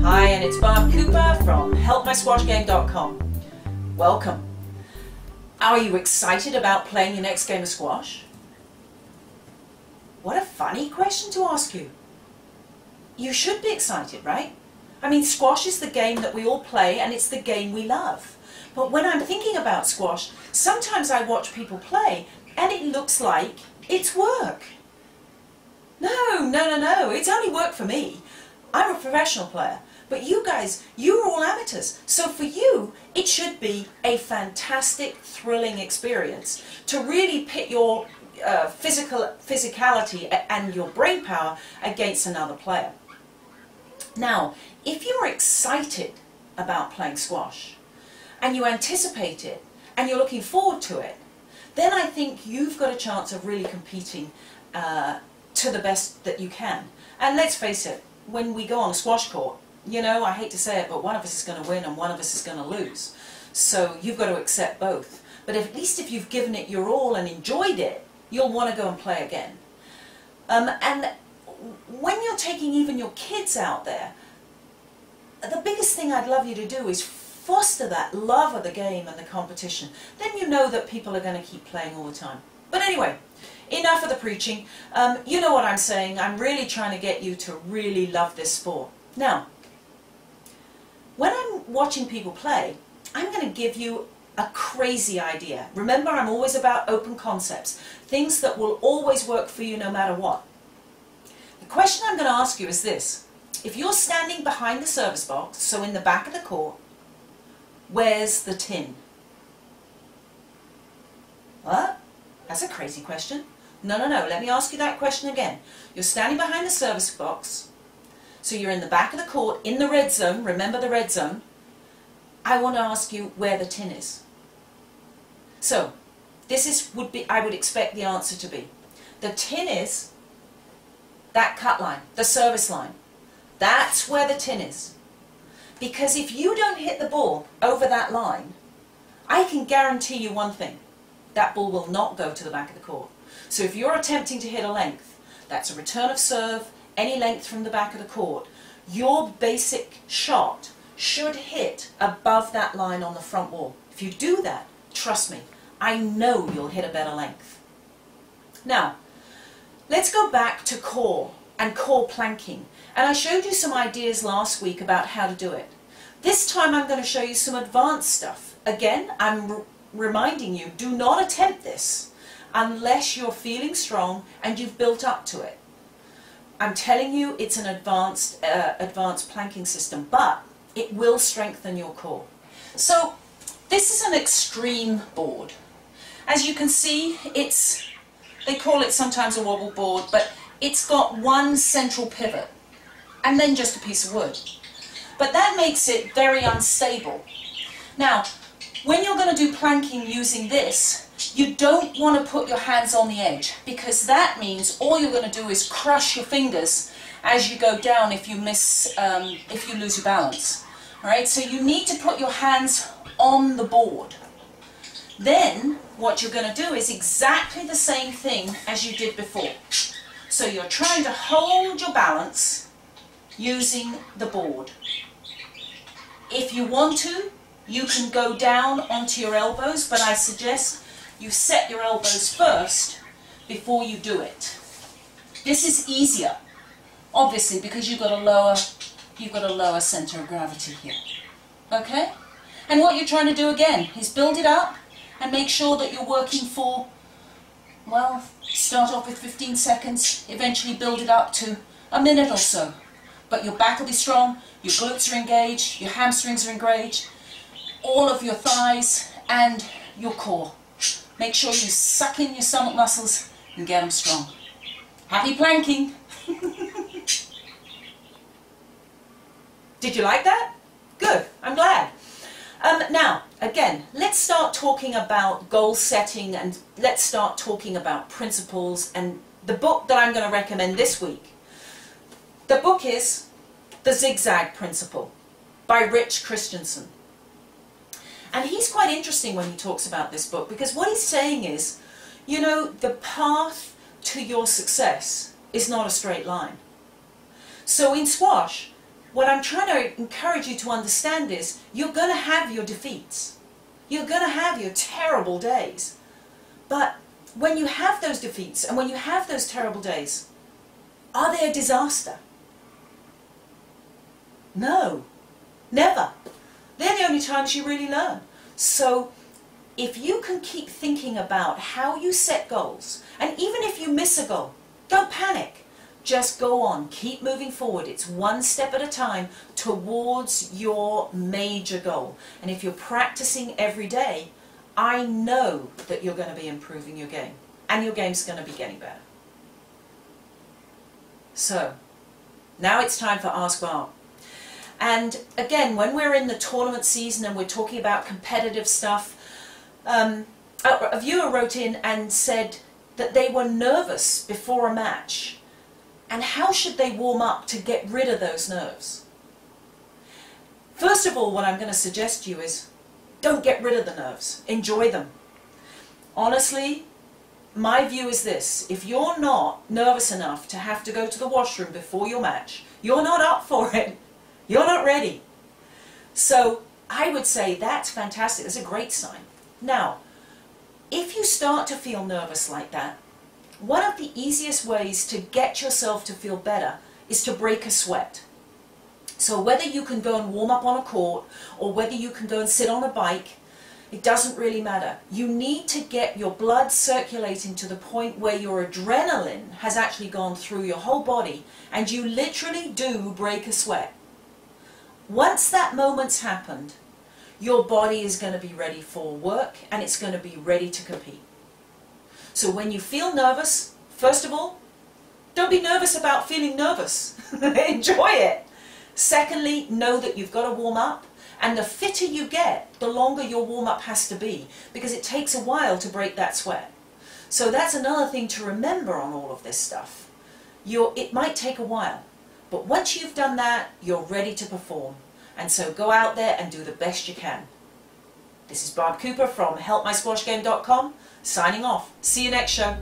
Hi, and it's Barb Cooper from helpmysquashgame.com. Welcome. Are you excited about playing your next game of squash? What a funny question to ask you. You should be excited, right? I mean, squash is the game that we all play and it's the game we love. But when I'm thinking about squash, sometimes I watch people play and it looks like it's work. No, it's only work for me. I'm a professional player. But you guys, you're all amateurs. So for you, it should be a fantastic, thrilling experience to really pit your physicality and your brain power against another player. Now, if you're excited about playing squash, and you anticipate it, and you're looking forward to it, then I think you've got a chance of really competing to the best that you can. And let's face it, when we go on a squash court, you know, I hate to say it, but one of us is going to win and one of us is going to lose. So you've got to accept both. But at least if you've given it your all and enjoyed it, you'll want to go and play again. And when you're taking even your kids out there, the biggest thing I'd love you to do is foster that love of the game and the competition. Then you know that people are going to keep playing all the time. But anyway, enough of the preaching. You know what I'm saying. I'm really trying to get you to really love this sport. Now, when I'm watching people play, I'm going to give you a crazy idea. Remember, I'm always about open concepts, things that will always work for you no matter what. The question I'm going to ask you is this. If you're standing behind the service box, so in the back of the court, where's the tin? What? That's a crazy question. No, let me ask you that question again. You're standing behind the service box, so you're in the back of the court, in the red zone, remember the red zone. I want to ask you where the tin is. So, I would expect the answer to be, the tin is that cut line, the service line. That's where the tin is. Because if you don't hit the ball over that line, I can guarantee you one thing, that ball will not go to the back of the court. So if you're attempting to hit a length, that's a return of serve, any length from the back of the court, your basic shot should hit above that line on the front wall. If you do that, trust me, I know you'll hit a better length. Now, let's go back to core and core planking. And I showed you some ideas last week about how to do it. This time I'm going to show you some advanced stuff. Again, I'm reminding you, do not attempt this unless you're feeling strong and you've built up to it. I'm telling you it's an advanced planking system, but it will strengthen your core. So this is an extreme board. As you can see, they call it sometimes a wobble board, but it's got one central pivot and then just a piece of wood. But that makes it very unstable. Now, when you're going to do planking using this, you don't want to put your hands on the edge, because that means all you're going to do is crush your fingers as you go down if you lose your balance. All right, so you need to put your hands on the board. Then what you're going to do is exactly the same thing as you did before. So you're trying to hold your balance using the board. If you want to, you can go down onto your elbows, but I suggest you set your elbows first before you do it. This is easier, obviously, because you've got a lower center of gravity here. Okay? And what you're trying to do again is build it up and make sure that you're working for, well, start off with 15 seconds, eventually build it up to a minute or so. But your back will be strong, your glutes are engaged, your hamstrings are engaged, all of your thighs and your core. Make sure you suck in your stomach muscles and get them strong. Happy planking! Did you like that? Good, I'm glad. Now, again, let's start talking about goal setting and let's start talking about principles and the book that I'm going to recommend this week. The book is The Zig Zag Principle by Rich Christiansen. And he's quite interesting when he talks about this book, because what he's saying is, you know, the path to your success is not a straight line. So in squash, what I'm trying to encourage you to understand is you're going to have your defeats. You're going to have your terrible days. But when you have those defeats and when you have those terrible days, are they a disaster? No, never. They're the only times you really learn. So if you can keep thinking about how you set goals, and even if you miss a goal, don't panic. Just go on, keep moving forward. It's one step at a time towards your major goal. And if you're practicing every day, I know that you're going to be improving your game. And your game's going to be getting better. So, now it's time for Ask Barb. And again, when we're in the tournament season and we're talking about competitive stuff, a viewer wrote in and said that they were nervous before a match. And how should they warm up to get rid of those nerves? First of all, what I'm going to suggest to you is don't get rid of the nerves. Enjoy them. Honestly, my view is this. If you're not nervous enough to have to go to the washroom before your match, you're not up for it. You're not ready. So I would say that's fantastic. That's a great sign. Now, if you start to feel nervous like that, one of the easiest ways to get yourself to feel better is to break a sweat. So whether you can go and warm up on a court or whether you can go and sit on a bike, it doesn't really matter. You need to get your blood circulating to the point where your adrenaline has actually gone through your whole body and you literally do break a sweat. Once that moment's happened, your body is going to be ready for work and it's going to be ready to compete. So when you feel nervous, first of all, don't be nervous about feeling nervous. Enjoy it. Secondly, know that you've got to warm up, and the fitter you get, the longer your warm-up has to be, because it takes a while to break that sweat. So that's another thing to remember on all of this stuff. It might take a while, but once you've done that, you're ready to perform. And so go out there and do the best you can. This is Barb Cooper from HelpMySquashGame.com, signing off. See you next show.